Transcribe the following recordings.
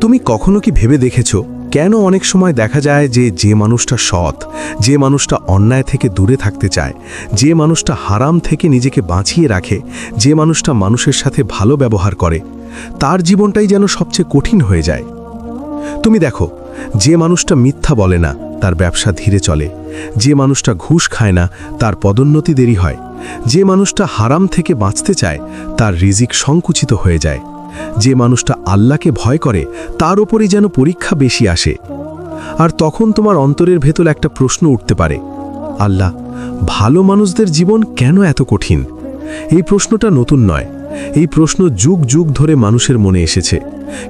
তুমি কখনো কি ভেবে দেখেছো কেন অনেক সময় দেখা যায় যে মানুষটা সৎ, যে মানুষটা অন্যায় থেকে দূরে থাকতে চায়, যে মানুষটা হারাম থেকে নিজেকে বাঁচিয়ে রাখে, যে মানুষটা মানুষের সাথে ভালো ব্যবহার করে, তার জীবনটাই যেন সবচেয়ে কঠিন হয়ে যায়। তুমি দেখো, যে মানুষটা মিথ্যা বলে না তার ব্যবসা ধীরে চলে, যে মানুষটা ঘুষ খায় না তার পদোন্নতি দেরি হয়, যে মানুষটা হারাম থেকে বাঁচতে চায় তার রিজিক সংকুচিত হয়ে যায়, যে মানুষটা আল্লাহকে ভয় করে তার উপরই যেন পরীক্ষা বেশি আসে। আর তখন তোমার অন্তরের ভেতর একটা প্রশ্ন উঠতে পারে, আল্লাহ, ভালো মানুষদের জীবন কেন এত কঠিন? এই প্রশ্নটা নতুন নয়, এই প্রশ্ন যুগ যুগ ধরে মানুষের মনে এসেছে।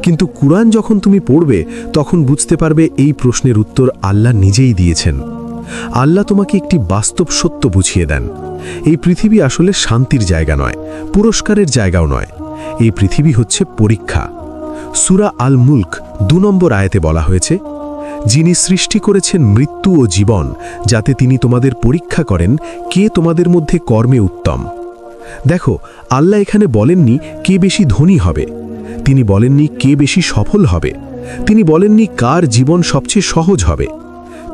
কিন্তু কুরআন যখন তুমি পড়বে তখন বুঝতে পারবে এই প্রশ্নের উত্তর আল্লাহ নিজেই দিয়েছেন। আল্লাহ তোমাকে একটি বাস্তব সত্য বুঝিয়ে দেন। এই পৃথিবী আসলে শান্তির জায়গা নয়, পুরস্কারের জায়গাও নয়। এই পৃথিবী হচ্ছে পরীক্ষা। সূরা আল মুলক ২ নম্বর আয়াতে বলা হয়েছে, যিনি সৃষ্টি করেছেন মৃত্যু ও জীবন, যাতে তিনি তোমাদের পরীক্ষা করেন কে তোমাদের মধ্যে কর্মে উত্তম। দেখো, আল্লাহ এখানে বলেননি কে বেশি ধনী হবে, তিনি বলেননি কে বেশি সফল হবে, তিনি বলেননি কার জীবন সবচেয়ে সহজ হবে,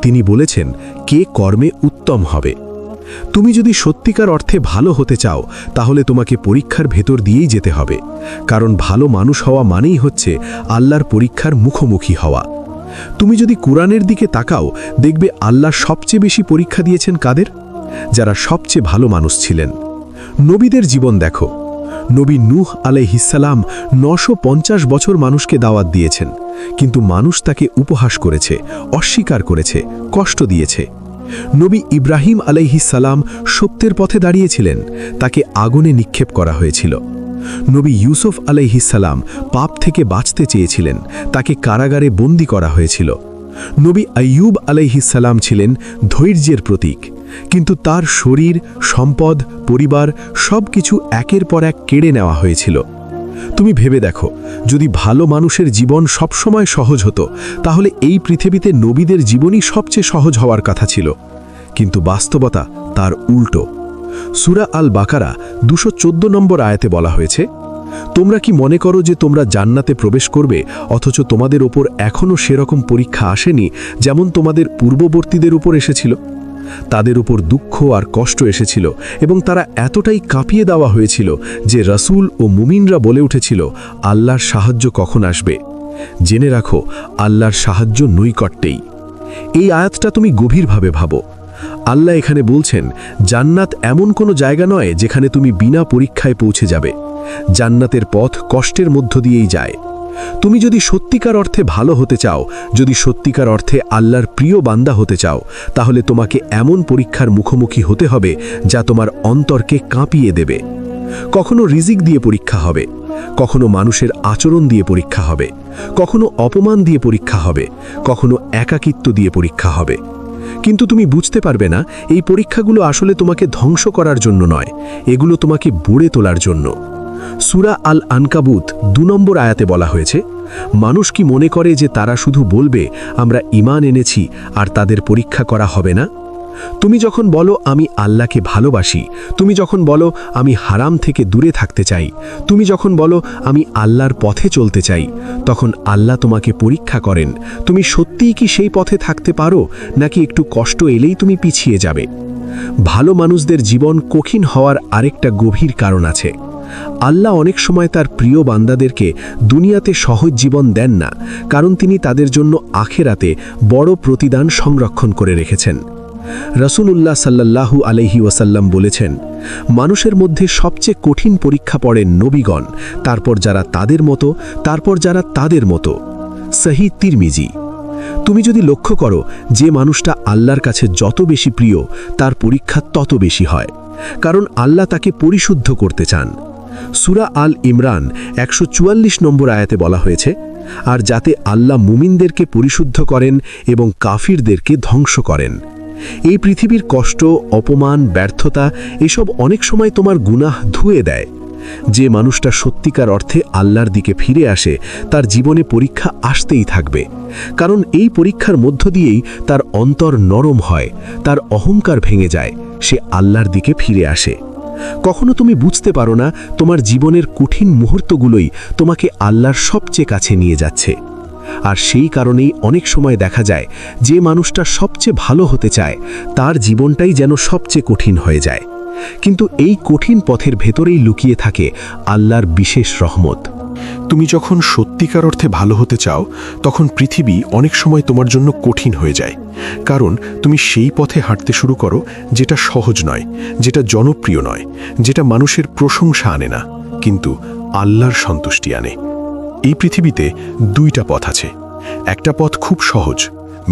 তিনি বলেছেন কে কর্মে উত্তম হবে। তুমি যদি সত্যিকার অর্থে ভালো হতে চাও তাহলে তোমাকে পরীক্ষার ভেতর দিয়েই যেতে হবে, কারণ ভালো মানুষ হওয়া মানেই হচ্ছে আল্লাহর পরীক্ষার মুখোমুখি হওয়া। তুমি যদি কুরআনের দিকে তাকাও দেখবে আল্লাহ সবচেয়ে বেশি পরীক্ষা দিয়েছেন কাদের? যারা সবচেয়ে ভালো মানুষ ছিলেন। নবীদের জীবন দেখো, নবী নূহ আলাইহিসসালাম ৯৫০ বছর মানুষকে দাওয়াত দিয়েছেন, কিন্তু মানুষ তাকে উপহাস করেছে, অস্বীকার করেছে, কষ্ট দিয়েছে। নবী ইব্রাহিম আলাইহিসসালাম সত্যের পথে দাঁড়িয়েছিলেন, তাকে আগুনে নিক্ষেপ করা হয়েছিল। নবী ইউসুফ আলাইহিসসালাম পাপ থেকে বাঁচতে চেয়েছিলেন, তাকে কারাগারে বন্দী করা হয়েছিল। নবী আইয়ুব আলাইহিসসালাম ছিলেন ধৈর্যের প্রতীক, কিন্তু তার শরীর, সম্পদ, পরিবার সবকিছু একের পর এক কেড়ে নেওয়া হয়েছিল। তুমি ভেবে দেখো, যদি ভালো মানুষের জীবন সবসময় সহজ হতো তাহলে এই পৃথিবীতে নবীদের জীবনই সবচেয়ে সহজ হওয়ার কথা ছিল, কিন্তু বাস্তবতা তার উল্টো। সূরা আল বাকারা ২১৪ নম্বর আয়াতে বলা হয়েছে, তোমরা কি মনে করো যে তোমরা জান্নাতে প্রবেশ করবে অথচ তোমাদের ওপর এখনও সেরকম পরীক্ষা আসেনি যেমন তোমাদের পূর্ববর্তীদের উপর এসেছিল? তাদের উপর দুঃখ আর কষ্ট এসেছিল এবং তারা এতটাই কাঁপিয়ে দেওয়া হয়েছিল যে রাসূল ও মুমিনরা বলে উঠেছিল, আল্লাহর সাহায্য কখন আসবে? জেনে রাখো, আল্লাহর সাহায্য নৈকট্যেই। এই আয়াতটা তুমি গভীরভাবে ভাবো। আল্লাহ এখানে বলছেন, জান্নাত এমন কোনো জায়গা নয় যেখানে তুমি বিনা পরীক্ষায় পৌঁছে যাবে। জান্নাতের পথ কষ্টের মধ্য দিয়েই যায়। তুমি যদি সত্যিকার অর্থে ভালো হতে চাও, যদি সত্যিকার অর্থে আল্লাহর প্রিয় বান্দা হতে চাও, তাহলে তোমাকে এমন পরীক্ষার মুখোমুখি হতে হবে যা তোমার অন্তরকে কাঁপিয়ে দেবে। কখনো রিজিক দিয়ে পরীক্ষা হবে, কখনো মানুষের আচরণ দিয়ে পরীক্ষা হবে, কখনো অপমান দিয়ে পরীক্ষা হবে, কখনো একাকিত্ব দিয়ে পরীক্ষা হবে। কিন্তু তুমি বুঝতে পারবে না এই পরীক্ষাগুলো আসলে তোমাকে ধ্বংস করার জন্য নয়, এগুলো তোমাকে বুড়ে তোলার জন্য। সূরা আল আনকাবুত ২ নম্বর আয়াতে বলা হয়েছে, মানুষ কি মনে করে যে তারা শুধু বলবে আমরা ঈমান এনেছি আর তাদের পরীক্ষা করা হবে না? তুমি যখন বলো আমি আল্লাহকে ভালোবাসি, তুমি যখন বলো আমি হারাম থেকে দূরে থাকতে চাই, তুমি যখন বলো আমি আল্লাহর পথে চলতে চাই, তখন আল্লাহ তোমাকে পরীক্ষা করেন তুমি সত্যিই কি সেই পথে থাকতে পারো, নাকি একটু কষ্ট এলেই তুমি পিছিয়ে যাবে। ভালো মানুষদের জীবন কঠিন হওয়ার আরেকটা গভীর কারণ আছে। আল্লাহ অনেক সময় তার প্রিয় বান্দাদেরকে দুনিয়াতে সহজ জীবন দেন না, কারণ তিনি তাদের জন্য আখেরাতে বড় প্রতিদান সংরক্ষণ করে রেখেছেন। রাসূলুল্লাহ সাল্লাল্লাহু আলাইহি ওয়াসাল্লাম বলেছেন, মানুষের মধ্যে সবচেয়ে কঠিন পরীক্ষা পড়েন নবীগণ, তারপর যারা তাদের মতো, তারপর যারা তাদের মতো। সহিহ তিরমিজি। তুমি যদি লক্ষ্য করো যে মানুষটা আল্লাহর কাছে যত বেশি প্রিয় তার পরীক্ষা তত বেশি হয়, কারণ আল্লাহ তাকে পরিশুদ্ধ করতে চান। সূরা আল ইমরান ১৪৪ নম্বর আয়াতে বলা হয়েছে, আর যাতে আল্লাহ মুমিনদেরকে পরিশুদ্ধ করেন এবং কাফিরদেরকে ধ্বংস করেন। এই পৃথিবীর কষ্ট, অপমান, ব্যর্থতা এসব অনেক সময় তোমার গুনাহ ধুয়ে দেয়। যে মানুষটা সত্যিকার অর্থে আল্লাহর দিকে ফিরে আসে তার জীবনে পরীক্ষা আসতেই থাকবে, কারণ এই পরীক্ষার মধ্য দিয়েই তার অন্তর নরম হয়, তার অহংকার ভেঙে যায়, সে আল্লাহর দিকে ফিরে আসে। কখনো তুমি বুঝতে পারো না তোমার জীবনের কঠিন মুহূর্তগুলোই তোমাকে আল্লাহর সবচেয়ে কাছে নিয়ে যাচ্ছে। আর সেই কারণেই অনেক সময় দেখা যায় যে মানুষটা সবচেয়ে ভালো হতে চায় তার জীবনটাই যেন সবচেয়ে কঠিন হয়ে যায়। কিন্তু এই কঠিন পথের ভেতরেই লুকিয়ে থাকে আল্লাহর বিশেষ রহমত। তুমি যখন সত্যিকার অর্থে ভালো হতে চাও তখন পৃথিবী অনেক সময় তোমার জন্য কঠিন হয়ে যায়, কারণ তুমি সেই পথে হাঁটতে শুরু করো যেটা সহজ নয়, যেটা জনপ্রিয় নয়, যেটা মানুষের প্রশংসা আনে না, কিন্তু আল্লাহর সন্তুষ্টি আনে। এই পৃথিবীতে দুইটা পথ আছে। একটা পথ খুব সহজ,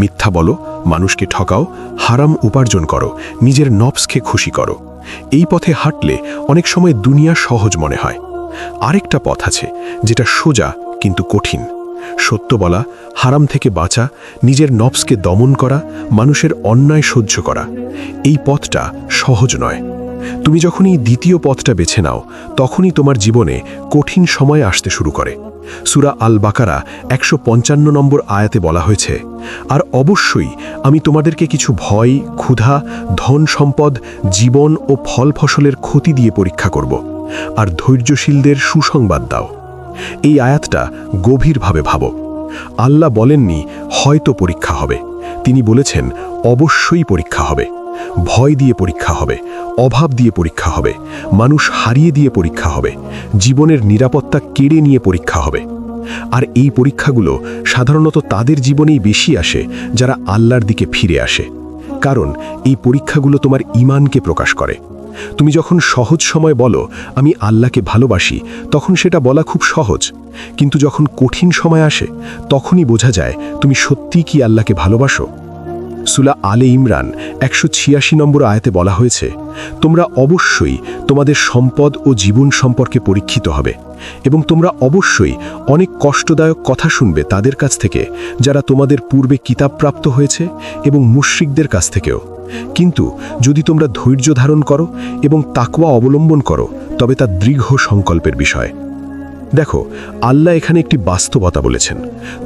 মিথ্যা বলো, মানুষকে ঠকাও, হারাম উপার্জন করো, নিজের নফসকে খুশি করো। এই পথে হাঁটলে অনেক সময় দুনিয়া সহজ মনে হয়। আরেকটা পথ আছে যেটা সোজা কিন্তু কঠিন, সত্য বলা, হারাম থেকে বাঁচা, নিজের নফসকে দমন করা, মানুষের অন্যায় সহ্য করা। এই পথটা সহজ নয়। তুমি যখন এই দ্বিতীয় পথটা বেছে নাও তখনই তোমার জীবনে কঠিন সময় আসতে শুরু করে। সূরা আল বাকারা 155 নম্বর আয়াতে বলা হয়েছে, আর অবশ্যই আমি তোমাদেরকে কিছু ভয়, ক্ষুধা, ধন সম্পদ, জীবন ও ফল ফসলের ক্ষতি দিয়ে পরীক্ষা করব, আর ধৈর্যশীলদের সুসংবাদ দাও। এই আয়াতটা গভীরভাবে ভাবো। আল্লাহ বলেননি হয়তো পরীক্ষা হবে, তিনি বলেছেন অবশ্যই পরীক্ষা হবে। ভয় দিয়ে পরীক্ষা হবে, অভাব দিয়ে পরীক্ষা হবে, মানুষ হারিয়ে দিয়ে পরীক্ষা হবে, জীবনের নিরাপত্তা কেড়ে নিয়ে পরীক্ষা হবে। আর এই পরীক্ষাগুলো সাধারণত তাদের জীবনেই বেশি আসে যারা আল্লাহর দিকে ফিরে আসে, কারণ এই পরীক্ষাগুলো তোমার ঈমানকে প্রকাশ করে। তুমি যখন সহজ সময় বলো আমি আল্লাহকে ভালোবাসি, তখন সেটা বলা খুব সহজ, কিন্তু যখন কঠিন সময় আসে তখনই বোঝা যায় তুমি সত্যিই কি আল্লাহকে ভালোবাসো। সূরা আলে ইমরান 186 নম্বর আয়াতে বলা হয়েছে, তোমরা অবশ্যই তোমাদের সম্পদ ও জীবন সম্পর্কে পরীক্ষিত হবে, এবং তোমরা অবশ্যই অনেক কষ্টদায়ক কথা শুনবে তাদের কাছ থেকে যারা তোমাদের পূর্বে কিতাব প্রাপ্ত হয়েছে, এবং মুশরিকদের কাছ থেকেও। কিন্তু যদি তোমরা ধৈর্য ধারণ করো এবং তাকওয়া অবলম্বন করো তবে তা দৃঢ় সংকল্পের বিষয়। দেখো, আল্লাহ এখানে একটি বাস্তবতা বলেছেন।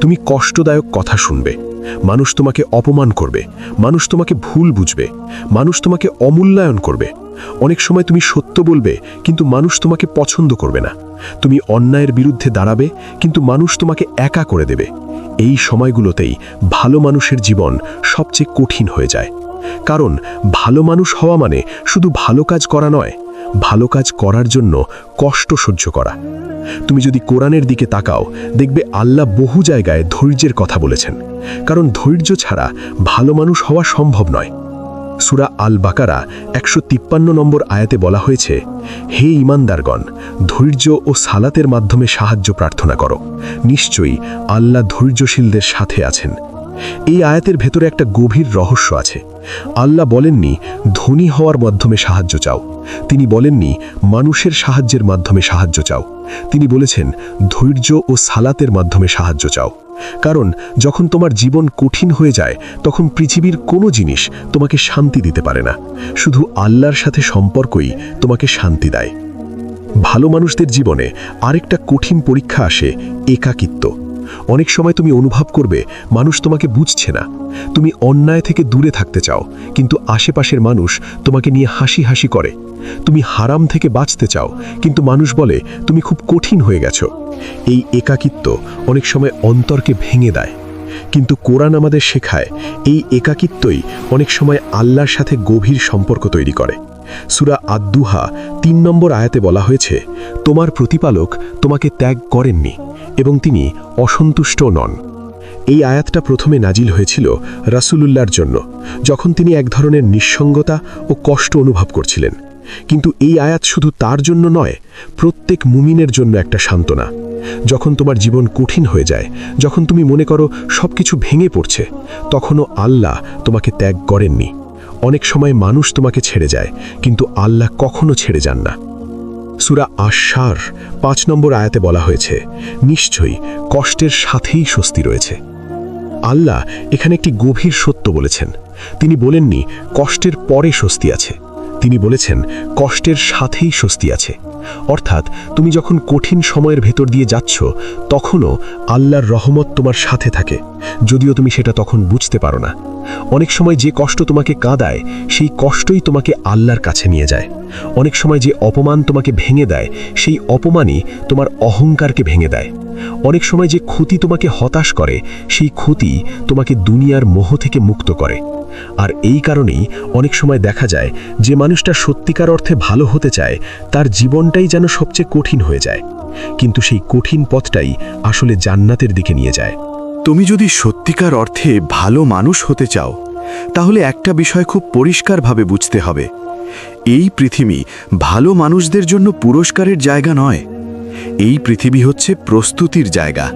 তুমি কষ্টদায়ক কথা শুনবে, মানুষ তোমাকে অপমান করবে, মানুষ তোমাকে ভুল বুঝবে, মানুষ তোমাকে অমূল্যায়ন করবে। অনেক সময় তুমি সত্য বলবে কিন্তু মানুষ তোমাকে পছন্দ করবে না। তুমি অন্যায়ের বিরুদ্ধে দাঁড়াবে কিন্তু মানুষ তোমাকে একা করে দেবে। এই সময়গুলোতেই ভালো মানুষের জীবন সবচেয়ে কঠিন হয়ে যায়, কারণ ভালো মানুষ হওয়া মানে শুধু ভালো কাজ করা নয়, ভালো কাজ করার জন্য কষ্ট সহ্য করা। তুমি যদি কোরআনের দিকে তাকাও দেখবে আল্লাহ বহু জায়গায় ধৈর্যের কথা বলেছেন, কারণ ধৈর্য ছাড়া ভালো মানুষ হওয়া সম্ভব নয়। সূরা আল বাকারা 153 নম্বর আয়াতে বলা হয়েছে, হে ঈমানদারগণ, ধৈর্য ও সালাতের মাধ্যমে সাহায্য প্রার্থনা করো, নিশ্চয়ই আল্লাহ ধৈর্যশীলদের সাথে আছেন। এই আয়াতের ভেতরে একটা গভীর রহস্য আছে। আল্লাহ বলেননি ধনী হওয়ার মাধ্যমে সাহায্য চাও, তিনি বলেননি মানুষের সাহায্যের মাধ্যমে সাহায্য চাও, তিনি বলেছেন ধৈর্য ও সালাতের মাধ্যমে সাহায্য চাও। কারণ যখন তোমার জীবন কঠিন হয়ে যায় তখন পৃথিবীর কোনো জিনিস তোমাকে শান্তি দিতে পারে না, শুধু আল্লাহর সাথে সম্পর্কই তোমাকে শান্তি দেয়। ভালো মানুষদের জীবনে আরেকটা কঠিন পরীক্ষা আসে, একাকিত্ব। অনেক সময় তুমি অনুভব করবে মানুষ তোমাকে বুঝছে না। তুমি অন্যায় থেকে দূরে থাকতে চাও, কিন্তু আশেপাশের মানুষ তোমাকে নিয়ে হাসি হাসি করে। তুমি হারাম থেকে বাঁচতে চাও, কিন্তু মানুষ বলে তুমি খুব কঠিন হয়ে গেছো। এই একাকিত্ব অনেক সময় অন্তরকে ভেঙে দেয়, কিন্তু কোরআন আমাদের শেখায় এই একাকিত্বই অনেক সময় আল্লাহর সাথে গভীর সম্পর্ক তৈরি করে। সূরা আদ-দুহা 3 নম্বর আয়াতে বলা হয়েছে, তোমার প্রতিপালক তোমাকে ত্যাগ করেননি এবং তিনি অসন্তুষ্টও নন। এই আয়াতটা প্রথমে নাজিল হয়েছিল রাসূলুল্লাহর জন্য, যখন তিনি এক ধরনের নিঃসঙ্গতা ও কষ্ট অনুভব করছিলেন। কিন্তু এই আয়াত শুধু তার জন্য নয়, প্রত্যেক মুমিনের জন্য একটা সান্ত্বনা। যখন তোমার জীবন কঠিন হয়ে যায়, যখন তুমি মনে করো সবকিছু ভেঙে পড়ছে, তখনও আল্লাহ তোমাকে ত্যাগ করেননি। অনেক সময় মানুষ তোমাকে ছেড়ে যায়, কিন্তু আল্লাহ কখনো ছেড়ে যান না। সূরা আশ-শার 5 নম্বর আয়াতে বলা হয়েছে, নিশ্চয়ই কষ্টের সাথেই স্বস্তি রয়েছে। আল্লাহ এখানে একটি গভীর সত্য বলেছেন। তিনি বলেননি কষ্টের পরে স্বস্তি আছে, তিনি বলেছেন কষ্টের সাথেই স্বস্তি আছে। অর্থাৎ তুমি যখন কঠিন সময়ের ভেতর দিয়ে যাচ্ছ তখনও আল্লাহর রহমত তোমার সাথে থাকে, যদিও তুমি সেটা তখন বুঝতে পারো না। অনেক সময় যে কষ্ট তোমাকে কাঁদায় সেই কষ্টই তোমাকে আল্লাহর কাছে নিয়ে যায়। অনেক সময় যে অপমান তোমাকে ভেঙে দেয় সেই অপমানই তোমার অহংকারকে ভেঙে দেয়। অনেক সময় যে ক্ষতি তোমাকে হতাশ করে, সেই ক্ষতি তোমাকে দুনিয়ার মোহ থেকে মুক্ত করে। আর এই কারণেই অনেক সময় দেখা যায় যে মানুষটা সত্যিকার অর্থে ভালো হতে চায়, তার জীবনটাই যেন সবচেয়ে কঠিন হয়ে যায়, কিন্তু সেই কঠিন পথটাই আসলে জান্নাতের দিকে নিয়ে যায়। তুমি যদি সত্যিকার অর্থে ভালো মানুষ হতে চাও, তাহলে একটা বিষয় খুব পরিষ্কারভাবে বুঝতে হবে। এই পৃথিবী ভালো মানুষদের জন্য পুরস্কারের জায়গা নয়, এই পৃথিবী হচ্ছে প্রস্তুতির জায়গা।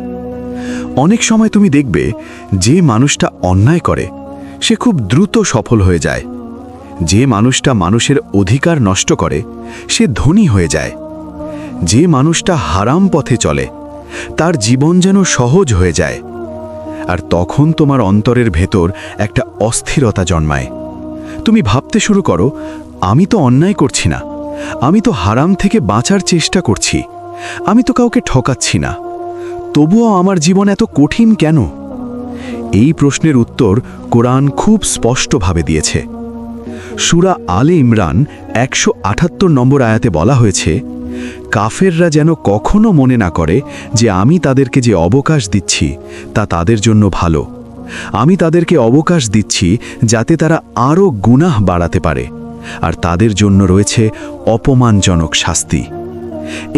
অনেক সময় তুমি দেখবে যে মানুষটা অন্যায় করে সে খুব দ্রুত সফল হয়ে যায়, যে মানুষটা মানুষের অধিকার নষ্ট করে সে ধনী হয়ে যায়, যে মানুষটা হারাম পথে চলে তার জীবন যেন সহজ হয়ে যায়। আর তখন তোমার অন্তরের ভেতর একটা অস্থিরতা জন্মায়। তুমি ভাবতে শুরু করো, আমি তো অন্যায় করছি না, আমি তো হারাম থেকে বাঁচার চেষ্টা করছি, আমি তো কাউকে ঠকাচ্ছি না, তবুও আমার জীবন এত কঠিন কেন? এই প্রশ্নের উত্তর কোরআন খুব স্পষ্টভাবে দিয়েছে। সূরা আলে ইমরান 178 নম্বর আয়াতে বলা হয়েছে, কাফেররা যেন কখনো মনে না করে যে আমি তাদেরকে যে অবকাশ দিচ্ছি তা তাদের জন্য ভালো। আমি তাদেরকে অবকাশ দিচ্ছি যাতে তারা আরও গুনাহ বাড়াতে পারে, আর তাদের জন্য রয়েছে অপমানজনক শাস্তি।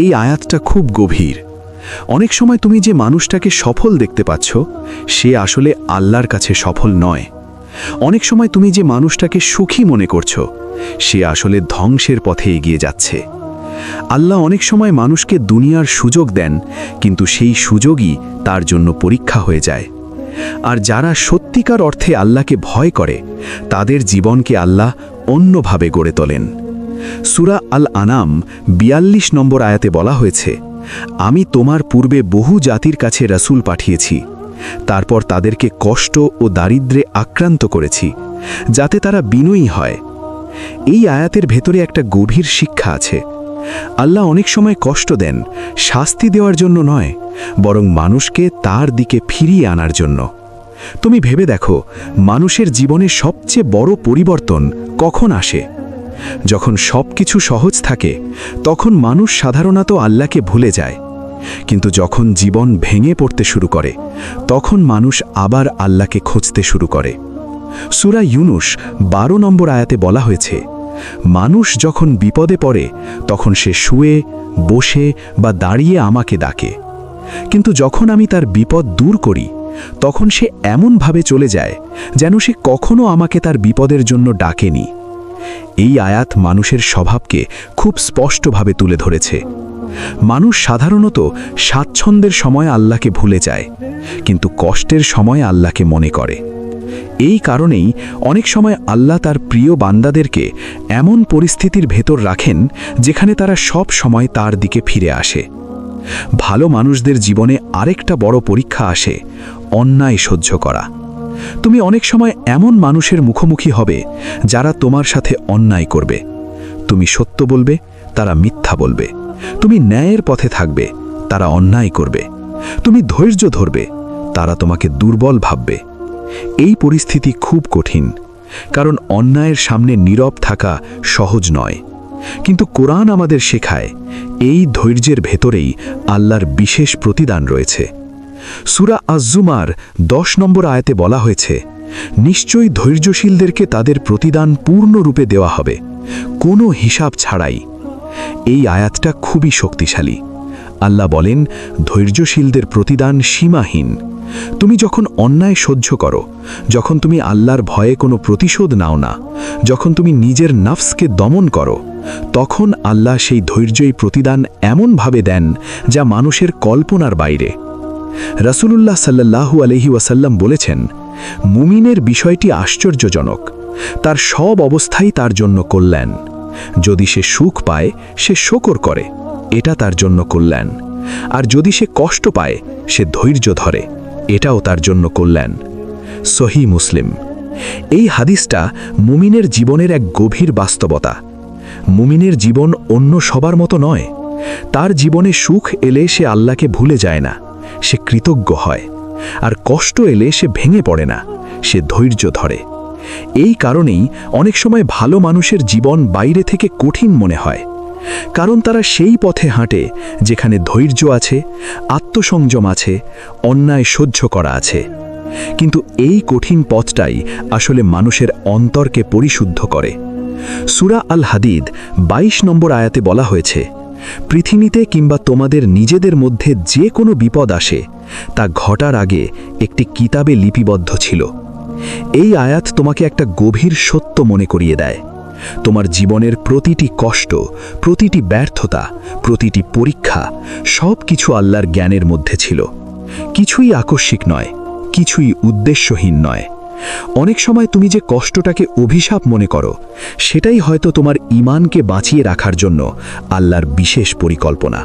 এই আয়াতটা খুব গভীর। অনেক সময় তুমি যে মানুষটাকে সফল দেখতে পাচ্ছ, সে আসলে আল্লাহর কাছে সফল নয়। অনেক সময় তুমি যে মানুষটাকে সুখী মনে করছো, সে আসলে ধ্বংসের পথে এগিয়ে যাচ্ছে। আল্লাহ অনেক সময় মানুষকে দুনিয়ার সুযোগ দেন, কিন্তু সেই সুযোগই তার জন্য পরীক্ষা হয়ে যায়। আর যারা সত্যিকার অর্থে আল্লাহকে ভয় করে, তাদের জীবনকে আল্লাহ অন্যভাবে গড়ে তোলেন। সূরা আল আনাম 42 নম্বর আয়াতে বলা হয়েছে, আমি তোমার পূর্বে বহু জাতির কাছে রাসূল পাঠিয়েছি, তারপর তাদেরকে কষ্ট ও দারিদ্র্যে আক্রান্ত করেছি, যাতে তারা বিনয়ী হয়। এই আয়াতের ভেতরে একটা গভীর শিক্ষা আছে। আল্লাহ অনেক সময় কষ্ট দেন শাস্তি দেওয়ার জন্য নয়, বরং মানুষকে তার দিকে ফিরিয়ে আনার জন্য। তুমি ভেবে দেখো, মানুষের জীবনে সবচেয়ে বড় পরিবর্তন কখন আসে? যখন সবকিছু সহজ থাকে, তখন মানুষ সাধারণত আল্লাহকে ভুলে যায়। কিন্তু যখন জীবন ভেঙে পড়তে শুরু করে, তখন মানুষ আবার আল্লাহকে খুঁজতে শুরু করে। সূরা ইউনুস 12 নম্বর আয়াতে বলা হয়েছে, মানুষ যখন বিপদে পড়ে তখন সে শুয়ে, বসে বা দাঁড়িয়ে আমাকে ডাকে, কিন্তু যখন আমি তার বিপদ দূর করি, তখন সে এমনভাবে চলে যায় যেন সে কখনো আমাকে তার বিপদের জন্য ডাকেনি। এই আয়াত মানুষের স্বভাবকে খুব স্পষ্টভাবে তুলে ধরেছে। মানুষ সাধারণত স্বাচ্ছন্দ্যের সময় আল্লাহকে ভুলে যায়, কিন্তু কষ্টের সময় আল্লাহকে মনে করে। এই কারণেই অনেক সময় আল্লাহ তার প্রিয় বান্দাদেরকে এমন পরিস্থিতির ভেতর রাখেন যেখানে তারা সব সময় তার দিকে ফিরে আসে। ভালো মানুষদের জীবনে আরেকটা বড় পরীক্ষা আসে, অন্যায় সহ্য করা। তুমি অনেক সময় এমন মানুষের মুখোমুখি হবে যারা তোমার সাথে অন্যায় করবে। তুমি সত্য বলবে, তারা মিথ্যা বলবে। তুমি ন্যায়ের পথে থাকবে, তারা অন্যায় করবে। তুমি ধৈর্য ধরবে, তারা তোমাকে দুর্বল ভাববে। এই পরিস্থিতি খুব কঠিন, কারণ অন্যায়ের সামনে নীরব থাকা সহজ নয়। কিন্তু কোরআন আমাদের শেখায়, এই ধৈর্যের ভেতরেই আল্লাহর বিশেষ প্রতিদান রয়েছে। সূরা আজ-জুমার 10 নম্বর আয়াতে বলা হয়েছে, নিশ্চয়ই ধৈর্যশীলদেরকে তাদের প্রতিদান পূর্ণরূপে দেওয়া হবে, কোনো হিসাব ছাড়াই। এই আয়াতটা খুবই শক্তিশালী। আল্লাহ বলেন, ধৈর্যশীলদের প্রতিদান সীমাহীন। তুমি যখন অন্যায় সহ্য করো, যখন তুমি আল্লাহর ভয়ে কোনো প্রতিশোধ নাও না, যখন তুমি নিজের নফসকে দমন করো, তখন আল্লাহ সেই ধৈর্যই প্রতিদান এমনভাবে দেন যা মানুষের কল্পনার বাইরে। রাসূলুল্লাহ সাল্লাল্লাহু আলাইহি ওয়াসাল্লাম বলেছেন, মুমিনের বিষয়টি আশ্চর্যজনক, তার সব অবস্থাই তার জন্য কল্যাণ। যদি সে সুখ পায়, সে শকর করে, এটা তার জন্য কল্যাণ। আর যদি সে কষ্ট পায়, সে ধৈর্য ধরে, এটাও তার জন্য কল্যাণ। সহিহ মুসলিম। এই হাদিসটা মুমিনের জীবনের এক গভীর বাস্তবতা। মুমিনের জীবন অন্য সবার মতো নয়। তার জীবনে সুখ এলে সে আল্লাহকে ভুলে যায় না, সে কৃতজ্ঞ হয়। আর কষ্ট এলে সে ভেঙে পড়ে না, সে ধৈর্য ধরে। এই কারণেই অনেক সময় ভালো মানুষের জীবন বাইরে থেকে কঠিন মনে হয়, কারণ তারা সেই পথে হাঁটে যেখানে ধৈর্য আছে, আত্মসংযম আছে, অন্যায় সহ্য করা আছে। কিন্তু এই কঠিন পথটাই আসলে মানুষের অন্তরকে পরিশুদ্ধ করে। সূরা আল হাদিদ ২২ নম্বর আয়াতে বলা হয়েছে, পৃথিবীতে কিংবা তোমাদের নিজেদের মধ্যে যে কোনো বিপদ আসে তা ঘটার আগে একটি কিতাবে লিপিবদ্ধ ছিল। এই আয়াত তোমাকে একটা গভীর সত্য মনে করিয়ে দেয়। তোমার জীবনের প্রতিটি কষ্ট, প্রতিটি ব্যর্থতা, প্রতিটি পরীক্ষা সব কিছু আল্লাহর জ্ঞানের মধ্যে ছিল। কিছুই আকস্মিক নয়, কিছুই উদ্দেশ্যহীন নয়। অনেক সময় তুমি যে কষ্টটাকে অভিশাপ মনে করো, সেটাই হয়তো তোমার ঈমানকে বাঁচিয়ে রাখার জন্য আল্লাহর বিশেষ পরিকল্পনা।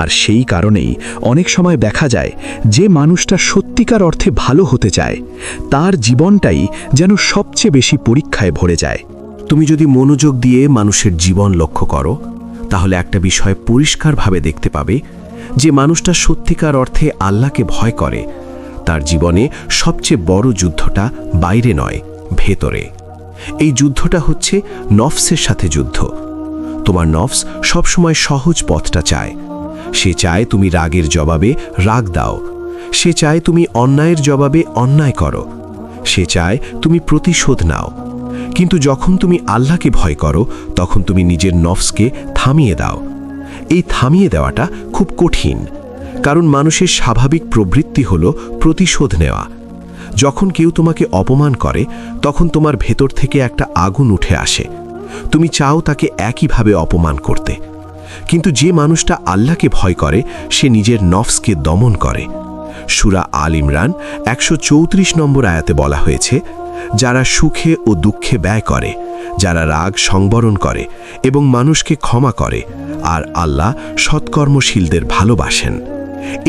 আর সেই কারণেই অনেক সময় দেখা যায় যে মানুষটা সত্যিকার অর্থে ভালো হতে চায়, তার জীবনটাই যেন সবচেয়ে বেশি পরীক্ষায় ভরে যায়। তুমি যদি মনোযোগ দিয়ে মানুষের জীবন লক্ষ্য করো, তাহলে একটা বিষয় পরিষ্কারভাবে দেখতে পাবে যে মানুষটা সত্যিকার অর্থে আল্লাহকে ভয় করে, তার জীবনে সবচেয়ে বড় যুদ্ধটা বাইরে নয়, ভেতরে। এই যুদ্ধটা হচ্ছে নফসের সাথে যুদ্ধ। তোমার নফস সবসময় সহজ পথটা চায়। সে চায় তুমি রাগের জবাবে রাগ দাও, সে চায় তুমি অন্যায়ের জবাবে অন্যায় করো, সে চায় তুমি প্রতিশোধ নাও। কিন্তু যখন তুমি আল্লাহকে ভয় করো, তখন তুমি নিজের নফসকে থামিয়ে দাও। এই থামিয়ে দেওয়াটা খুব কঠিন, কারণ মানুষের স্বাভাবিক প্রবৃত্তি হলো প্রতিশোধ নেওয়া। যখন কেউ তোমাকে অপমান করে, তখন তোমার ভেতর থেকে একটা আগুন উঠে আসে। তুমি চাও তাকে একইভাবে অপমান করতে। কিন্তু যে মানুষটা আল্লাহকে ভয় করে, সে নিজের নফসকে দমন করে। সূরা আল ইমরান ১৩৪ নম্বর আয়াতে বলা হয়েছে, যারা সুখে ও দুঃখে ব্যয় করে, যারা রাগ সংবরণ করে এবং মানুষকে ক্ষমা করে, আর আল্লাহ সৎকর্মশীলদের ভালোবাসেন।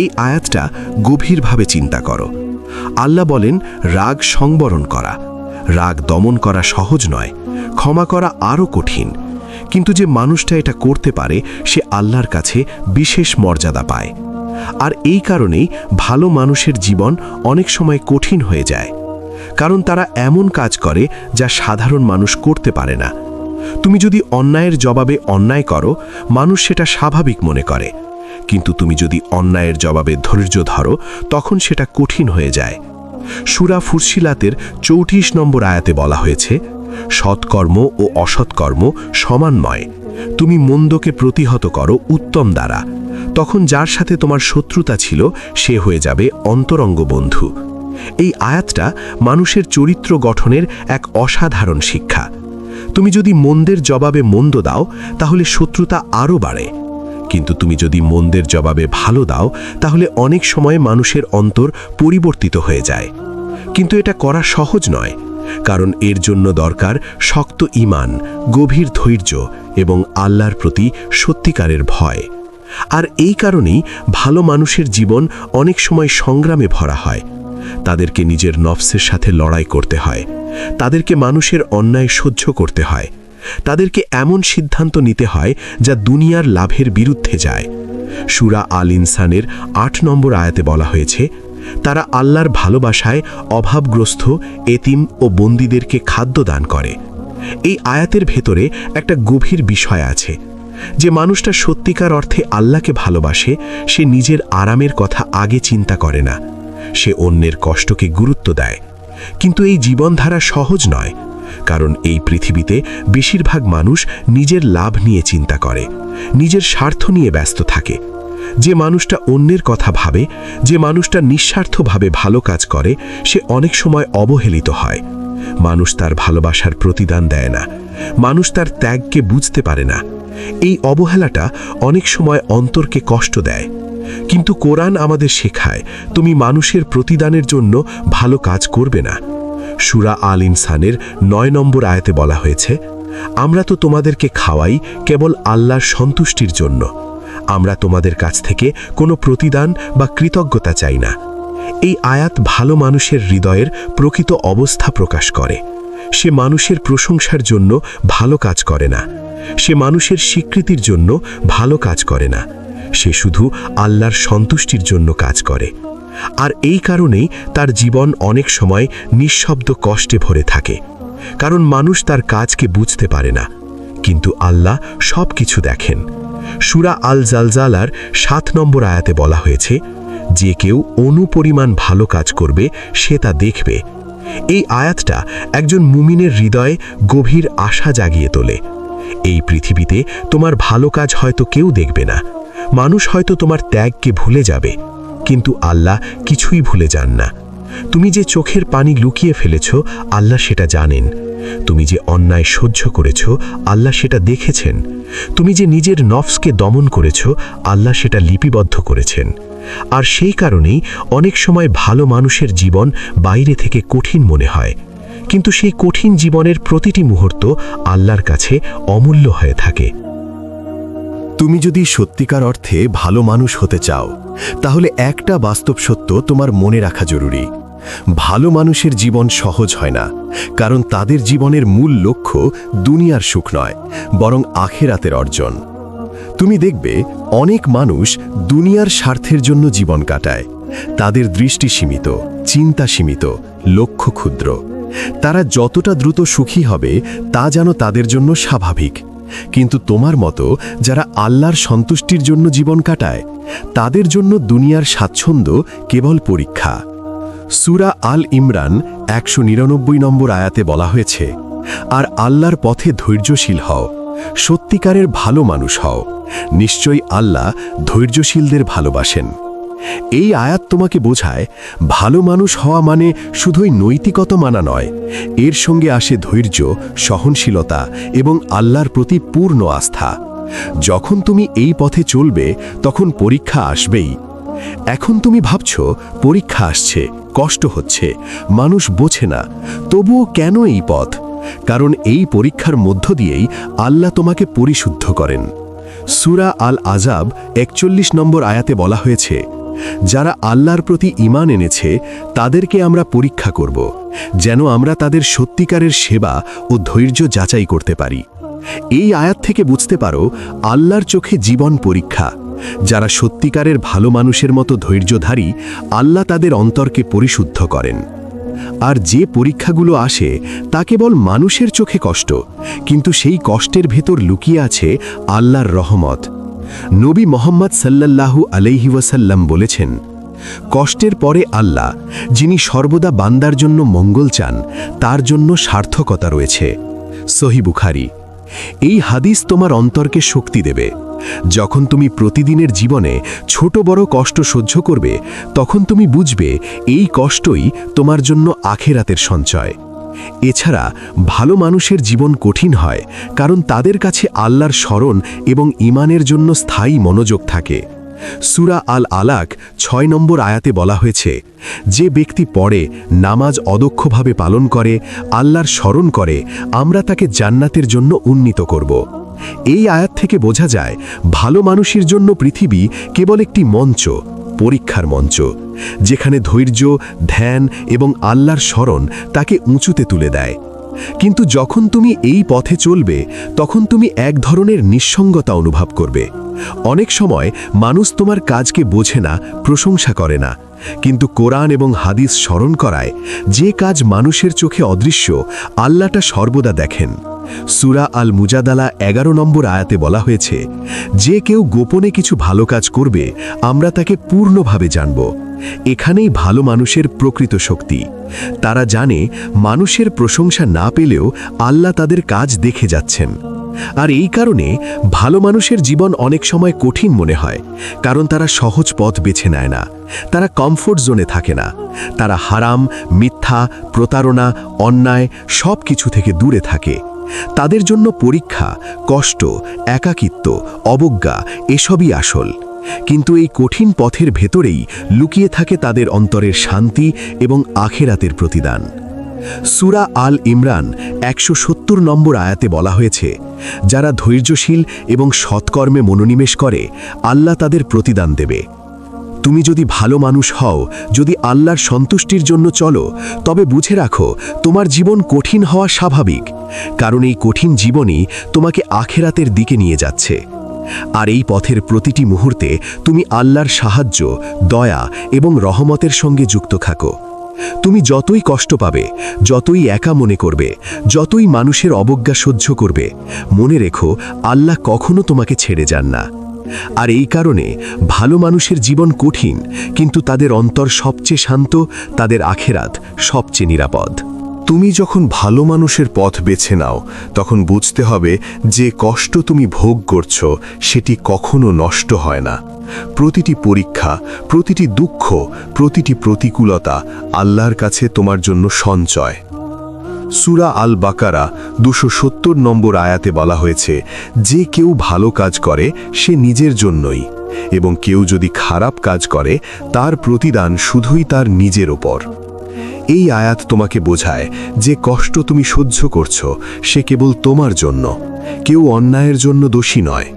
এই আয়াতটা গভীরভাবে চিন্তা করো। আল্লাহ বলেন রাগ সংবরণ করা, রাগ দমন করা সহজ নয়, ক্ষমা করা আরও কঠিন। কিন্তু যে মানুষটা এটা করতে পারে, সে আল্লাহর কাছে বিশেষ মর্যাদা পায়। আর এই কারণেই ভালো মানুষের জীবন অনেক সময় কঠিন হয়ে যায়, কারণ তারা এমন কাজ করে যা সাধারণ মানুষ করতে পারে না। তুমি যদি অন্যায়ের জবাবে অন্যায় করো, মানুষ সেটা স্বাভাবিক মনে করে। কিন্তু তুমি যদি অন্যায়ের জবাবে ধৈর্য ধরো, তখন সেটা কঠিন হয়ে যায়। সূরা ফুরসিলাতের ৩৪ নম্বর আয়াতে বলা হয়েছে, সৎকর্ম ও অসৎকর্ম সমান নয়, তুমি মন্দকে প্রতিহত করো উত্তম দ্বারা, তখন যার সাথে তোমার শত্রুতা ছিল সে হয়ে যাবে অন্তরঙ্গ বন্ধু। এই আয়াতটা মানুষের চরিত্র গঠনের এক অসাধারণ শিক্ষা। তুমি যদি মন্দের জবাবে মন্দ দাও, তাহলে শত্রুতা আরও বাড়ে। কিন্তু তুমি যদি মন্দের জবাবে ভালো দাও, তাহলে অনেক সময় মানুষের অন্তর পরিবর্তিত হয়ে যায়। কিন্তু এটা করা সহজ নয়, কারণ এর জন্য দরকার শক্ত ঈমান, গভীর ধৈর্য এবং আল্লাহর প্রতি সত্যিকারের ভয়। আর এই কারণেই ভালো মানুষের জীবন অনেক সময় সংগ্রামে ভরা হয়। তাদেরকে নিজের নফসের সাথে লড়াই করতে হয়, তাদেরকে মানুষের অন্যায় সহ্য করতে হয়, তাদেরকে এমন সিদ্ধান্ত নিতে হয় যা দুনিয়ার লাভের বিরুদ্ধে যায়। সূরা আল ইনসানের ৮ নম্বর আয়াতে বলা হয়েছে, তারা আল্লাহর ভালোবাসায় অভাবগ্রস্ত, এতিম ও বন্দীদেরকে খাদ্য দান করে। এই আয়াতের ভেতরে একটা গভীর বিষয় আছে, যে মানুষটা সত্যিকার অর্থে আল্লাহকে ভালোবাসে, সে নিজের আরামের কথা আগে চিন্তা করে না, সে অন্যের কষ্টকে গুরুত্ব দেয়। কিন্তু এই জীবনধারা সহজ নয়, কারণ এই পৃথিবীতে বেশিরভাগ মানুষ নিজের লাভ নিয়ে চিন্তা করে, নিজের স্বার্থ নিয়ে ব্যস্ত থাকে। যে মানুষটা অন্যের কথা ভাবে, যে মানুষটা নিঃস্বার্থভাবে ভালো কাজ করে, সে অনেক সময় অবহেলিত হয়। মানুষ তার ভালোবাসার প্রতিদান দেয় না, মানুষ তার ত্যাগকে বুঝতে পারে না। এই অবহেলাটা অনেক সময় অন্তরকে কষ্ট দেয়। কিন্তু কোরআন আমাদের শেখায়, তুমি মানুষের প্রতিদানের জন্য ভালো কাজ করবে না। সূরা আল ইনসানের ৯ নম্বর আয়াতে বলা হয়েছে, আমরা তো তোমাদেরকে খাওয়াই কেবল আল্লাহর সন্তুষ্টির জন্য, আমরা তোমাদের কাছ থেকে কোনো প্রতিদান বা কৃতজ্ঞতা চাই না। এই আয়াত ভালো মানুষের হৃদয়ের প্রকৃত অবস্থা প্রকাশ করে। সে মানুষের প্রশংসার জন্য ভালো কাজ করে না, সে মানুষের স্বীকৃতির জন্য ভালো কাজ করে না, সে শুধু আল্লাহর সন্তুষ্টির জন্য কাজ করে। আর এই কারণেই তার জীবন অনেক সময় নিঃশব্দ কষ্টে ভরে থাকে, কারণ মানুষ তার কাজকে বুঝতে পারে না। কিন্তু আল্লাহ সব কিছু দেখেন। সূরা আল জালজালার 7 নম্বর আয়াতে বলা হয়েছে, যে কেউ অনুপরিমাণ ভালো কাজ করবে সে তা দেখবে। এই আয়াতটা একজন মুমিনের হৃদয়ে গভীর আশা জাগিয়ে তোলে। এই পৃথিবীতে তোমার ভালো কাজ হয়তো কেউ দেখবে না, মানুষ হয়তো তোমার ত্যাগকে ভুলে যাবে, কিন্তু আল্লাহ কিছুই ভুলে যান না। তুমি যে চোখের পানি লুকিয়ে ফেলেছ, আল্লাহ সেটা জানেন। তুমি যে অন্যায় সহ্য করেছ, আল্লাহ সেটা দেখেছেন। তুমি যে নিজের নফসকে দমন করেছ, আল্লাহ সেটা লিপিবদ্ধ করেছেন। আর সেই কারণেই অনেক সময় ভালো মানুষের জীবন বাইরে থেকে কঠিন মনে হয়, কিন্তু সেই কঠিন জীবনের প্রতিটি মুহূর্ত আল্লাহর কাছে অমূল্য হয়ে থাকে। তুমি যদি সত্যিকার অর্থে ভালো মানুষ হতে চাও, তাহলে একটা বাস্তব সত্য তোমার মনে রাখা জরুরি। ভালো মানুষের জীবন সহজ হয় না, কারণ তাদের জীবনের মূল লক্ষ্য দুনিয়ার সুখ নয়, বরং আখিরাতের অর্জন। তুমি দেখবে অনেক মানুষ দুনিয়ার স্বার্থের জন্য জীবন কাটায়। তাদের দৃষ্টি সীমিত, চিন্তা সীমিত, লক্ষ্য ক্ষুদ্র। তারা যতটা দ্রুত সুখী হবে তা যেন তাদের জন্য স্বাভাবিক। কিন্তু তোমার মতো যারা আল্লাহর সন্তুষ্টির জন্য জীবন কাটায়, তাদের জন্য দুনিয়ার স্বাচ্ছন্দ্য কেবল পরীক্ষা। সূরা আল ইমরান 199 নম্বর আয়াতে বলা হয়েছে, আর আল্লাহর পথে ধৈর্যশীল হও, সত্যিকারের ভালো মানুষ হও, নিশ্চয়ই আল্লাহ ধৈর্যশীলদের ভালোবাসেন। এই আয়াত তোমাকে বোঝায় ভালো মানুষ হওয়া মানে শুধুই নৈতিকতা মানা নয়, এর সঙ্গে আসে ধৈর্য, সহনশীলতা এবং আল্লাহর প্রতি পূর্ণ আস্থা। যখন তুমি এই পথে চলবে তখন পরীক্ষা আসবেই। এখন তুমি ভাবছ পরীক্ষা আসছে, কষ্ট হচ্ছে, মানুষ বোঝে না, তবুও কেন এই পথ? কারণ এই পরীক্ষার মধ্য দিয়েই আল্লাহ তোমাকে পরিশুদ্ধ করেন। সূরা আল আজাব 41 নম্বর আয়াতে বলা হয়েছে, যারা আল্লাহর প্রতি ঈমান এনেছে তাদেরকে আমরা পরীক্ষা করব, যেন আমরা তাদের সত্যিকারের সেবা ও ধৈর্য যাচাই করতে পারি। এই আয়াত থেকে বুঝতে পারো আল্লাহর চোখে জীবন পরীক্ষা। যারা সত্যিকারের ভালো মানুষের মতো ধৈর্যধারী, আল্লাহ তাদের অন্তরকে পরিশুদ্ধ করেন। আর যে পরীক্ষাগুলো আসে তা কেবল মানুষের চোখে কষ্ট, কিন্তু সেই কষ্টের ভেতর লুকিয়ে আছে আল্লাহর রহমত। নবী মুহাম্মদ সাল্লাল্লাহু আলাইহি ওয়াসাল্লাম বলেছেন, কষ্টের পরে আল্লাহ, যিনি সর্বদা বান্দার জন্য মঙ্গল চান, তার জন্য সার্থকতা রয়েছে। সহিহ বুখারী। এই হাদিস তোমার অন্তরকে শক্তি দেবে। যখন তুমি প্রতিদিনের জীবনে ছোট বড় কষ্ট সহ্য করবে, তখন তুমি বুঝবে এই কষ্টই তোমার জন্য আখিরাতের সঞ্চয়। এছাড়া ভালো মানুষের জীবন কঠিন হয় কারণ তাদের কাছে আল্লাহর স্মরণ এবং ঈমানের জন্য স্থায়ী মনোযোগ থাকে। সূরা আল আলাক 6 নম্বর আয়াতে বলা হয়েছে, যে ব্যক্তি পড়ে, নামাজ অদক্ষভাবে পালন করে, আল্লাহর স্মরণ করে, আমরা তাকে জান্নাতের জন্য উন্নীত করব। এই আয়াত থেকে বোঝা যায় ভালো মানুষের জন্য পৃথিবী কেবল একটি মঞ্চ, পরীক্ষার মঞ্চ, যেখানে ধৈর্য, ধ্যান এবং আল্লাহর স্মরণ তাকে উঁচুতে তুলে দেয়। কিন্তু যখন তুমি এই পথে চলবে, তখন তুমি এক ধরনের নিঃসঙ্গতা অনুভব করবে। অনেক সময় মানুষ তোমার কাজকে বোঝে না, প্রশংসা করে না, কিন্তু কোরআন এবং হাদিস স্মরণ করায় যে কাজ মানুষের চোখে অদৃশ্য, আল্লাহটা সর্বদা দেখেন। সূরা আল মুজাদালা 11 নম্বর আয়াতে বলা হয়েছে, যে কেউ গোপনে কিছু ভালো কাজ করবে, আমরা তাকে পূর্ণভাবে জানব। এখানেই ভালো মানুষের প্রকৃত শক্তি। তারা জানে মানুষের প্রশংসা না পেলেও আল্লাহ তাদের কাজ দেখে যাচ্ছেন। আর এই কারণে ভালো মানুষের জীবন অনেক সময় কঠিন মনে হয়, কারণ তারা সহজ পথ বেছে নেয় না, তারা কমফোর্ট জোনে থাকে না, তারা হারাম, মিথ্যা, প্রতারণা, অন্যায় সব কিছু থেকে দূরে থাকে। তাদের জন্য পরীক্ষা, কষ্ট, একাকিত্ব, অবজ্ঞা এসবই আসল। কিন্তু এই কঠিন পথের ভেতরেই লুকিয়ে থাকে তাদের অন্তরের শান্তি এবং আখিরাতের প্রতিদান। সূরা আল ইমরান 170 নম্বর আয়াতে বলা হয়েছে, যারা ধৈর্যশীল এবং সৎকর্মে মনোনিবেশ করে, আল্লাহ তাদের প্রতিদান দেবে। তুমি যদি ভালো মানুষ হও, যদি আল্লাহর সন্তুষ্টির জন্য চলো, তবে বুঝে রাখো তোমার জীবন কঠিন হওয়া স্বাভাবিক, কারণ এই কঠিন জীবনই তোমাকে আখিরাতের দিকে নিয়ে যাচ্ছে। আর এই পথের প্রতিটি মুহূর্তে তুমি আল্লাহর সাহায্য, দয়া এবং রহমতের সঙ্গে যুক্ত থাকো। তুমি যতই কষ্ট পাবে, যতই একা মনে করবে, যতই মানুষের অবজ্ঞা সহ্য করবে, মনে রেখো আল্লাহ কখনো তোমাকে ছেড়ে যান না। আর এই কারণে ভালো মানুষের জীবন কঠিন, কিন্তু তাদের অন্তর সবচেয়ে শান্ত, তাদের আখেরাত সবচেয়ে নিরাপদ। তুমি যখন ভালো মানুষের পথ বেছে নাও, তখন বুঝতে হবে যে কষ্ট তুমি ভোগ করছো সেটি কখনো নষ্ট হয় না। প্রতিটি পরীক্ষা, প্রতিটি দুঃখ, প্রতিটি প্রতিকূলতা আল্লাহর কাছে তোমার জন্য সঞ্চয়। সূরা আল বাকারা 270 নম্বর আয়াতে বলা হয়েছে, যে কেউ ভালো কাজ করে সে নিজের জন্যই, এবং কেউ যদি খারাপ কাজ করে তার প্রতিদান শুধুই তার নিজের ওপর। এই আয়াত তোমাকে বোঝায় যে কষ্ট তুমি সহ্য করছো সে কেবল তোমার জন্য, কেউ অন্যায়ের জন্য দোষী নয়।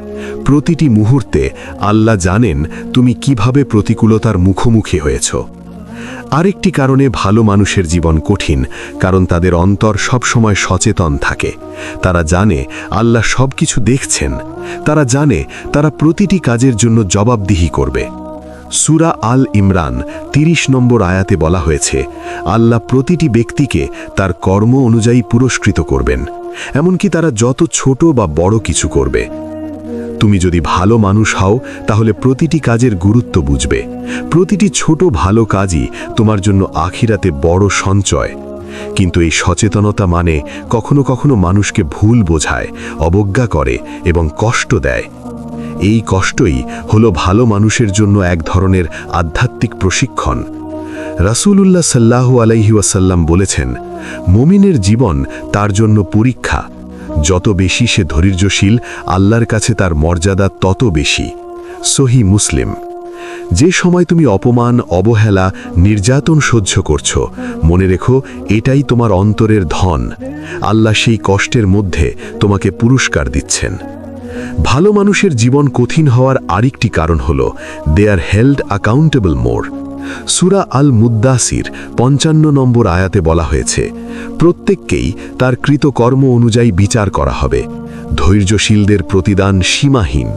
প্রতিটি মুহূর্তে আল্লাহ জানেন তুমি কিভাবে প্রতিকূলতার মুখোমুখি হয়েছ। আরেকটি কারণে ভালো মানুষের জীবন কঠিন, কারণ তাদের অন্তর সবসময় সচেতন থাকে। তারা জানে আল্লাহ সবকিছু দেখছেন, তারা জানে তারা প্রতিটি কাজের জন্য জবাবদিহি করবে। সূরা আল ইমরান 30 নম্বর আয়াতে বলা হয়েছে, আল্লাহ প্রতিটি ব্যক্তিকে তার কর্ম অনুযায়ী পুরস্কৃত করবেন, এমনকি তারা যত ছোট বা বড় কিছু করবে। তুমি যদি ভালো মানুষ হও তাহলে প্রতিটি কাজের গুরুত্ব বুঝবে। প্রতিটি ছোট ভালো কাজই তোমার জন্য আখিরাতে বড় সঞ্চয়। কিন্তু এই সচেতনতা মানে কখনো কখনো মানুষকে ভুল বোঝায়, অবজ্ঞা করে এবং কষ্ট দেয়। এই কষ্টই হলো ভালো মানুষের জন্য এক ধরনের আধ্যাত্মিক প্রশিক্ষণ। রাসূলুল্লাহ সাল্লাল্লাহু আলাইহি ওয়াসাল্লাম বলেছেন, মুমিনের জীবন তার জন্য পরীক্ষা। যত বেশি সে ধৈর্যশীল, আল্লাহর কাছে তার মর্যাদা তত বেশি। সহিহ মুসলিম। যে সময় তুমি অপমান, অবহেলা, নির্যাতন সহ্য করছো, মনে রেখো এটাই তোমার অন্তরের ধন। আল্লাহ সেই কষ্টের মধ্যে তোমাকে পুরস্কার দিচ্ছেন। ভালো মানুষের জীবন কঠিন হওয়ার আরেকটি কারণ হল দে আর হেল্ড অ্যাকাউন্টেবল মোর। সূরা আল মুদ্দাসির 55 নম্বর আয়াতে বলা হয়েছে, প্রত্যেককেই তার কৃতকর্ম অনুযায়ী বিচার করা হবে। ধৈর্যশীলদের প্রতিদান সীমাহীন।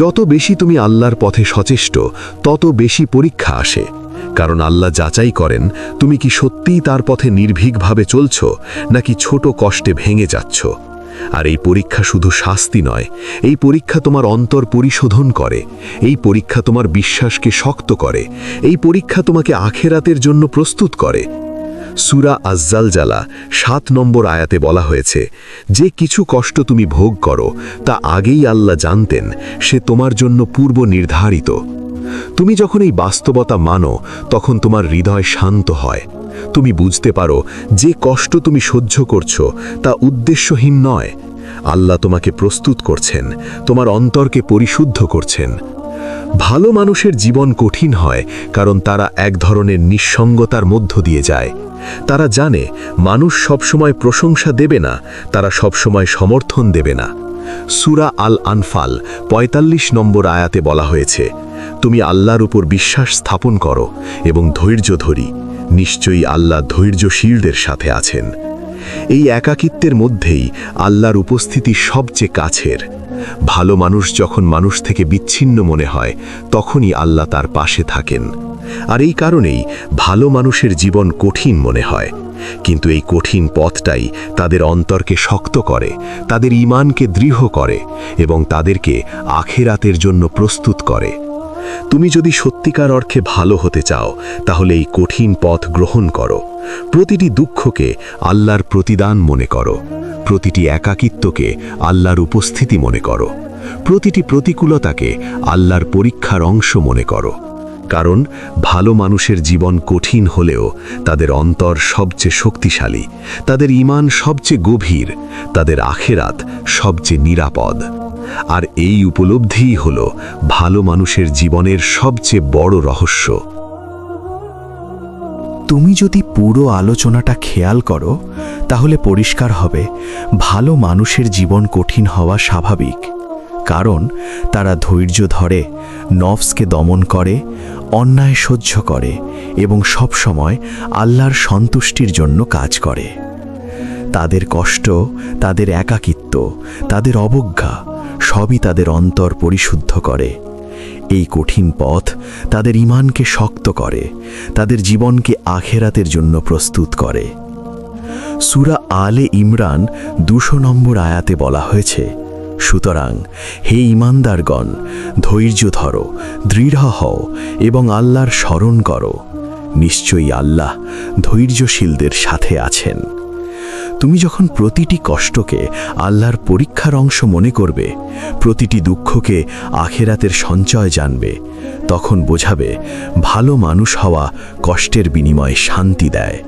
যত বেশি তুমি আল্লাহর পথে সচেষ্ট, তত বেশি পরীক্ষা আসে, কারণ আল্লাহ যাচাই করেন তুমি কি সত্যিই তার পথে নির্ভীকভাবে চলছ নাকি ছোট কষ্টে ভেঙে যাচ্ছ। আর এই পরীক্ষা শুধু শাস্তি নয়, এই পরীক্ষা তোমার অন্তর পরিশোধন করে, এই পরীক্ষা তোমার বিশ্বাসকে শক্ত করে, এই পরীক্ষা তোমাকে আখেরাতের জন্য প্রস্তুত করে। সূরা আজ-জালজালা 7 নম্বর আয়াতে বলা হয়েছে, যে কিছু কষ্ট তুমি ভোগ করো তা আগেই আল্লাহ জানতেন, সে তোমার জন্য পূর্ব নির্ধারিত। তুমি যখন এই বাস্তবতা মানো, তখন তোমার হৃদয় শান্ত হয়। তুমি বুঝতে পারো যে কষ্ট তুমি সহ্য করছো তা উদ্দেশ্যহীন নয়। আল্লাহ তোমাকে প্রস্তুত করছেন, তোমার অন্তরকে পরিশুদ্ধ করছেন। ভালো মানুষের জীবন কঠিন হয় কারণ তারা এক ধরনের নিঃসঙ্গতার মধ্য দিয়ে যায়। তারা জানে মানুষ সবসময় প্রশংসা দেবে না, তারা সবসময় সমর্থন দেবে না। সূরা আল আনফাল 45 নম্বর আয়াতে বলা হয়েছে, তুমি আল্লাহর উপর বিশ্বাস স্থাপন করো এবং ধৈর্য ধরি, নিশ্চয়ই আল্লাহ ধৈর্যশীলদের সাথে আছেন। এই একাকিত্বের মধ্যেই আল্লাহর উপস্থিতি সবচেয়ে কাছের। ভালো মানুষ যখন মানুষ থেকে বিচ্ছিন্ন মনে হয়, তখনই আল্লাহ তার পাশে থাকেন। আর এই কারণেই ভালো মানুষের জীবন কঠিন মনে হয়, কিন্তু এই কঠিন পথটাই তাদের অন্তরকে শক্ত করে, তাদের ঈমানকে দৃঢ় করে এবং তাদেরকে আখিরাতের জন্য প্রস্তুত করে। তুমি যদি সত্যিকার অর্থে ভালো হতে চাও, তাহলে এই কঠিন পথ গ্রহণ করো। প্রতিটি দুঃখকে আল্লাহর প্রতিদান মনে করো, প্রতিটি একাকিত্বকে আল্লাহর উপস্থিতি মনে করো, প্রতিটি প্রতিকূলতাকে আল্লাহর পরীক্ষার অংশ মনে করো। কারণ ভালো মানুষের জীবন কঠিন হলেও তাদের অন্তর সবচেয়ে শক্তিশালী, তাদের ঈমান সবচেয়ে গভীর, তাদের আখিরাত সবচেয়ে নিরাপদ। আর এই উপলব্ধিই হল ভালো মানুষের জীবনের সবচেয়ে বড় রহস্য। তুমি যদি পুরো আলোচনাটা খেয়াল করো, তাহলে পরিষ্কার হবে ভালো মানুষের জীবন কঠিন হওয়া স্বাভাবিক, কারণ তারা ধৈর্য ধরে, নফসকে দমন করে, অন্যায় সহ্য করে এবং সব সময় আল্লাহর সন্তুষ্টির জন্য কাজ করে। তাদের কষ্ট, তাদের একাকিত্ব, তাদের অবজ্ঞা সবই তাদের অন্তর পরিশুদ্ধ করে। এই কঠিন পথ তাদের ঈমানকে শক্ত করে, তাদের জীবনকে আখেরাতের জন্য প্রস্তুত করে। সূরা আলে ইমরান 200 নম্বর আয়াতে বলা হয়েছে, সুতরাং হে ঈমানদারগণ, ধৈর্য ধরো, দৃঢ় হও এবং আল্লাহর স্মরণ করো। নিশ্চয়ই আল্লাহ ধৈর্যশীলদের সাথে আছেন। তুমি যখন প্রতিটি কষ্টকে আল্লাহর পরীক্ষার অংশ মনে করবে, প্রতিটি দুঃখকে আখেরাতের সঞ্চয় জানবে, তখন বোঝাবে ভালো মানুষ হওয়া কষ্টের বিনিময়ে শান্তি দেয়।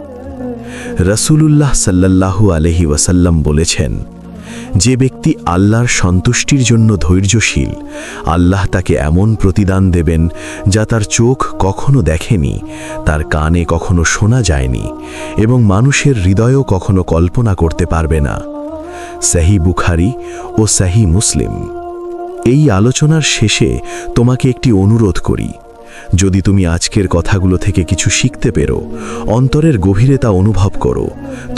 রাসূলুল্লাহ সাল্লাল্লাহু আলাইহি ওয়াসাল্লাম বলেছেন, যে ব্যক্তি আল্লাহর সন্তুষ্টির জন্য ধৈর্যশীল, আল্লাহ তাকে এমন প্রতিদান দেবেন যা তার চোখ কখনো দেখেনি, তার কানে কখনো শোনা যায়নি এবং মানুষের হৃদয়ও কখনো কল্পনা করতে পারবে না। সহিহ বুখারী ও সহিহ মুসলিম। এই আলোচনার শেষে তোমাকে একটি অনুরোধ করি, যদি তুমি আজকের কথাগুলো থেকে কিছু শিখতে পেরো, অন্তরের গভীরে তা অনুভব করো,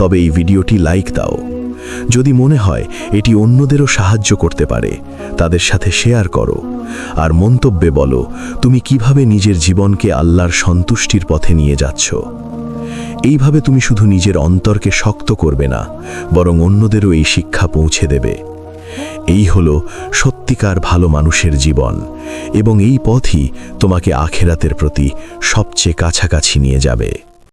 তবে এই ভিডিওটি লাইক দাও। যদি মনে হয় এটি অন্যদেরও সাহায্য করতে পারে, তাদের সাথে শেয়ার করো। আর মন্তব্যে বলো তুমি কিভাবে নিজের জীবনকে আল্লাহর সন্তুষ্টির পথে নিয়ে যাচ্ছ। এইভাবে তুমি শুধু নিজের অন্তরকে শক্ত করবে না, বরং অন্যদেরও এই শিক্ষা পৌঁছে দেবে। এই হলো সত্যিকার ভালো মানুষের জীবন, এবং এই পথই তোমাকে আখেরাতের প্রতি সবচেয়ে কাছাকাছি নিয়ে যাবে।